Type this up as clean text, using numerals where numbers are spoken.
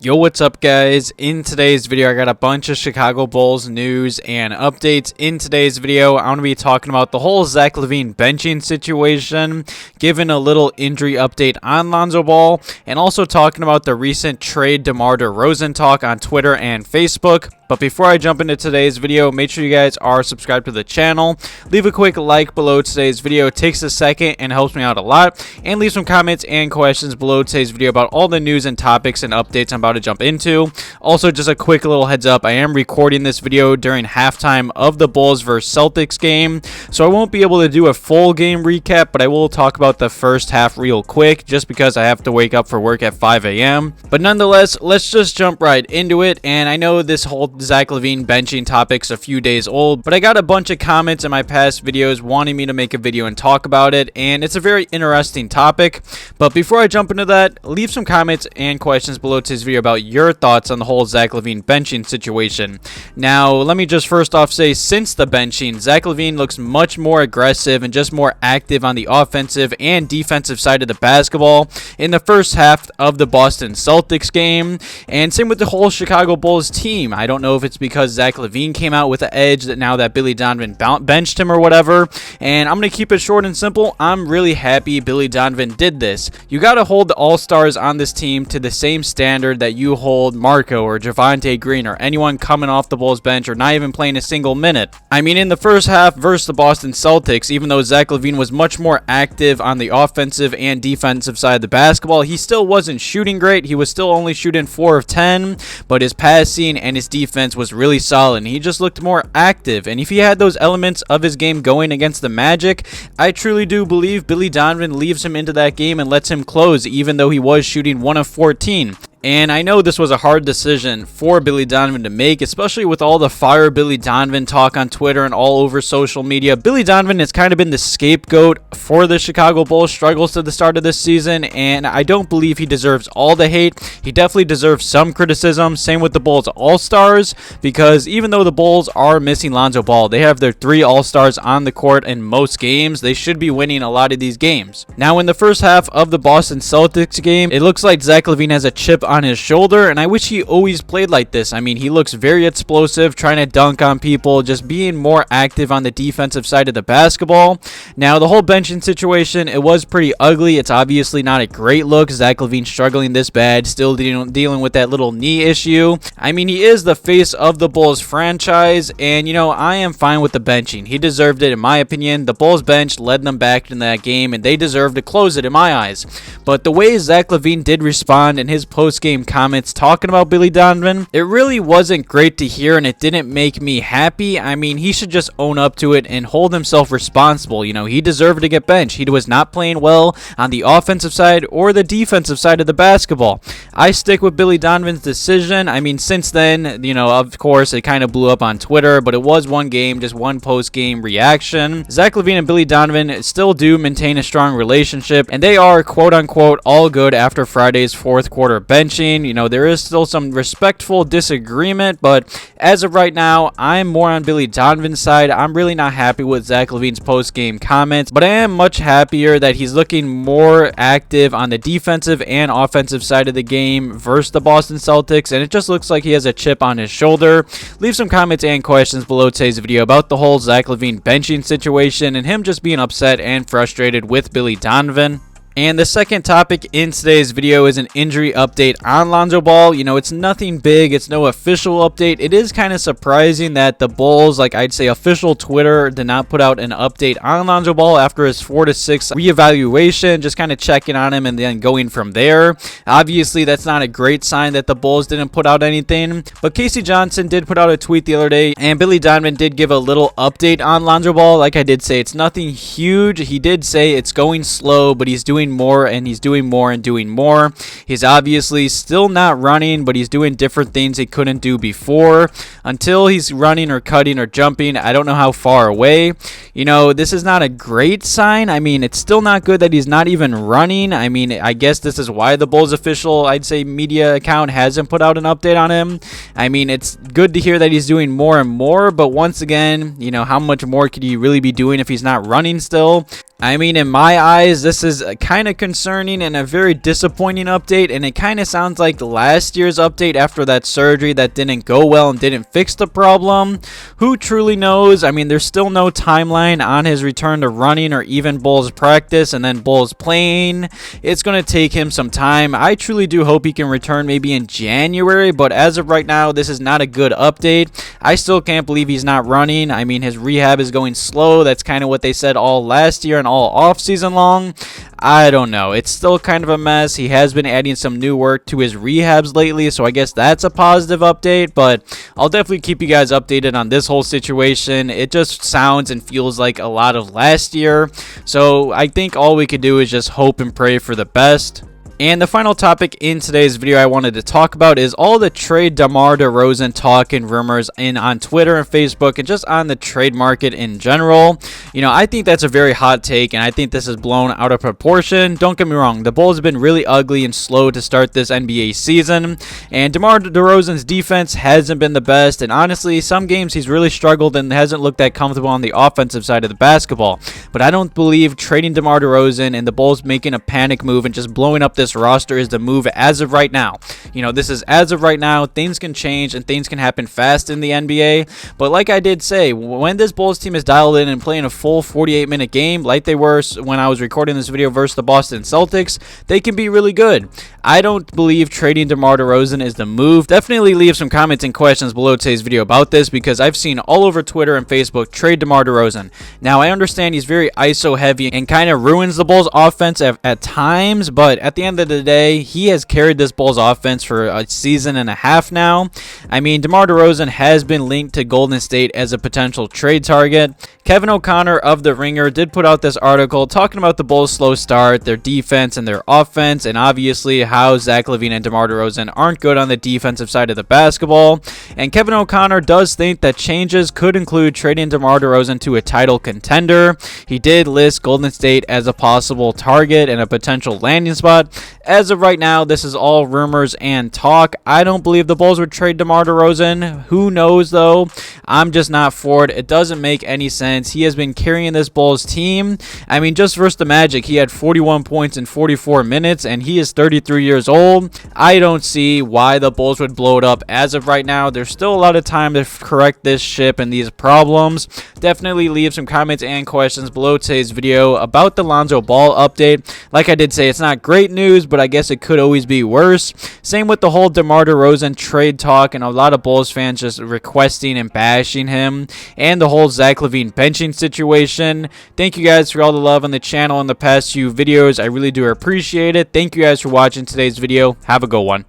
Yo, what's up guys? In today's video I got a bunch of Chicago Bulls news and updates. In today's video I'm going to be talking about the whole Zach LaVine benching situation, giving a little injury update on Lonzo Ball, and also talking about the recent trade DeMar DeRozan talk on Twitter and Facebook. But before I jump into today's video, make sure you guys are subscribed to the channel. Leave a quick like below today's video. It takes a second and helps me out a lot. And leave some comments and questions below today's video about all the news and topics and updates I'm about to jump into. Also, just a quick little heads up, I am recording this video during halftime of the Bulls vs Celtics game, so I won't be able to do a full game recap, but I will talk about the first half real quick just because I have to wake up for work at 5 a.m. But nonetheless, let's just jump right into it. And I know this whole Zach LaVine benching topic's a few days old, but I got a bunch of comments in my past videos wanting me to make a video and talk about it, and it's a very interesting topic. But before I jump into that, leave some comments and questions below today's video about your thoughts on the whole Zach LaVine benching situation. Now, let me just first off say, since the benching, Zach LaVine looks much more aggressive and just more active on the offensive and defensive side of the basketball in the first half of the Boston Celtics game, and same with the whole Chicago Bulls team. I don't know if it's because Zach LaVine came out with the edge that now that Billy Donovan benched him or whatever, and I'm going to keep it short and simple. I'm really happy Billy Donovan did this. You got to hold the all-stars on this team to the same standard that you hold Marko or Javonte Green or anyone coming off the Bulls bench or not even playing a single minute. I mean, in the first half versus the Boston Celtics, even though Zach LaVine was much more active on the offensive and defensive side of the basketball, he still wasn't shooting great. He was still only shooting 4 of 10, but his passing and his defense was really solid, and he just looked more active. And if he had those elements of his game going against the Magic, I truly do believe Billy Donovan leaves him into that game and lets him close, even though he was shooting 1 of 14. And I know this was a hard decision for Billy Donovan to make, especially with all the fire Billy Donovan talk on Twitter and all over social media. Billy Donovan has kind of been the scapegoat for the Chicago Bulls' struggles to the start of this season, and I don't believe he deserves all the hate. He definitely deserves some criticism. Same with the Bulls All-Stars, because even though the Bulls are missing Lonzo Ball, they have their 3 All-Stars on the court in most games. They should be winning a lot of these games. Now, in the first half of the Boston Celtics game, it looks like Zach LaVine has a chip on his shoulder, and I wish he always played like this. I mean, he looks very explosive, trying to dunk on people, just being more active on the defensive side of the basketball. Now, the whole benching situation, it was pretty ugly. It's obviously not a great look. Zach LaVine struggling this bad, still dealing with that little knee issue. I mean, he is the face of the Bulls franchise, and you know, I am fine with the benching. He deserved it, in my opinion. The Bulls bench led them back in that game, and they deserve to close it in my eyes. But the way Zach LaVine did respond in his post-game comments talking about Billy Donovan, it really wasn't great to hear, and it didn't make me happy. I mean, he should just own up to it and hold himself responsible. You know, he deserved to get benched. He was not playing well on the offensive side or the defensive side of the basketball. I stick with Billy Donovan's decision. I mean, since then, you know, of course, it kind of blew up on Twitter, but it was one game, just one post-game reaction. Zach LaVine and Billy Donovan still do maintain a strong relationship, and they are, quote-unquote, all good after Friday's fourth quarter benching. You know, there is still some respectful disagreement, but as of right now, I'm more on Billy Donovan's side. I'm really not happy with Zach LaVine's post-game comments, but I am much happier that he's looking more active on the defensive and offensive side of the game versus the Boston Celtics, and it just looks like he has a chip on his shoulder. Leave some comments and questions below today's video about the whole Zach LaVine benching situation and him just being upset and frustrated with Billy Donovan. And the second topic in today's video is an injury update on Lonzo Ball. You know, it's nothing big. It's no official update. It is kind of surprising that the Bulls, like I'd say official Twitter, did not put out an update on Lonzo Ball after his 4-6 reevaluation, just kind of checking on him and then going from there. Obviously, that's not a great sign that the Bulls didn't put out anything. But Casey Johnson did put out a tweet the other day, and Billy Donovan did give a little update on Lonzo Ball. Like I did say, it's nothing huge. He did say it's going slow, but he's doing more, and he's doing more and doing more. He's obviously still not running, but he's doing different things he couldn't do before. Until he's running or cutting or jumping, I don't know how far away. you know, this is not a great sign. I mean, it's still not good that he's not even running. I mean, I guess this is why the Bulls official, I'd say, media account hasn't put out an update on him. I mean, it's good to hear that he's doing more and more, but once again, you know, how much more could he really be doing if he's not running still? I mean, in my eyes, this is kind of concerning and a very disappointing update, and it kind of sounds like last year's update after that surgery that didn't go well and didn't fix the problem. Who truly knows? I mean, there's still no timeline on his return to running or even Bulls practice and then Bulls playing. It's going to take him some time. I truly do hope he can return maybe in January, but as of right now, this is not a good update. I still can't believe he's not running. I mean, his rehab is going slow. That's kind of what they said all last year and all off season long. I don't know. It's still kind of a mess. He has been adding some new work to his rehabs lately, so I guess that's a positive update, but I'll definitely keep you guys updated on this whole situation. It just sounds and feels like a lot of last year, so I think all we could do is just hope and pray for the best. And the final topic in today's video I wanted to talk about is all the trade DeMar DeRozan talk and rumors on Twitter and Facebook and just on the trade market in general. You know, I think that's a very hot take, and I think this is blown out of proportion. Don't get me wrong, the Bulls have been really ugly and slow to start this NBA season, and DeMar DeRozan's defense hasn't been the best, and honestly, some games he's really struggled and hasn't looked that comfortable on the offensive side of the basketball. But I don't believe trading DeMar DeRozan and the Bulls making a panic move and just blowing up this roster is the move as of right now. You know, this is as of right now. Things can change and things can happen fast in the NBA, but like I did say, when this Bulls team is dialed in and playing a full 48-minute game like they were when I was recording this video versus the Boston Celtics, they can be really good. I don't believe trading DeMar DeRozan is the move. Definitely leave some comments and questions below today's video about this, because I've seen all over Twitter and Facebook, trade DeMar DeRozan. Now, I understand he's very ISO heavy and kind of ruins the Bulls offense at times, but at the end of the day, he has carried this Bulls offense for a season and a half now. I mean, DeMar DeRozan has been linked to Golden State as a potential trade target. Kevin O'Connor of The Ringer did put out this article talking about the Bulls' slow start, their defense, and their offense, and obviously how Zach LaVine and DeMar DeRozan aren't good on the defensive side of the basketball. And Kevin O'Connor does think that changes could include trading DeMar DeRozan to a title contender. He did list Golden State as a possible target and a potential landing spot. As of right now, this is all rumors and talk. I don't believe the Bulls would trade DeMar DeRozan. Who knows, though? I'm just not for it. It doesn't make any sense. He has been carrying this Bulls team. I mean, just versus the Magic, he had 41 points in 44 minutes, and he is 33 years old. I don't see why the Bulls would blow it up as of right now. There's still a lot of time to correct this ship and these problems. Definitely leave some comments and questions below today's video about the Lonzo Ball update. Like I did say, it's not great news, but I guess it could always be worse. Same with the whole DeMar DeRozan trade talk and a lot of Bulls fans just requesting and bashing him, and the whole Zach LaVine benching situation. Thank you guys for all the love on the channel in the past few videos. I really do appreciate it. Thank you guys for watching today's video. Have a good one.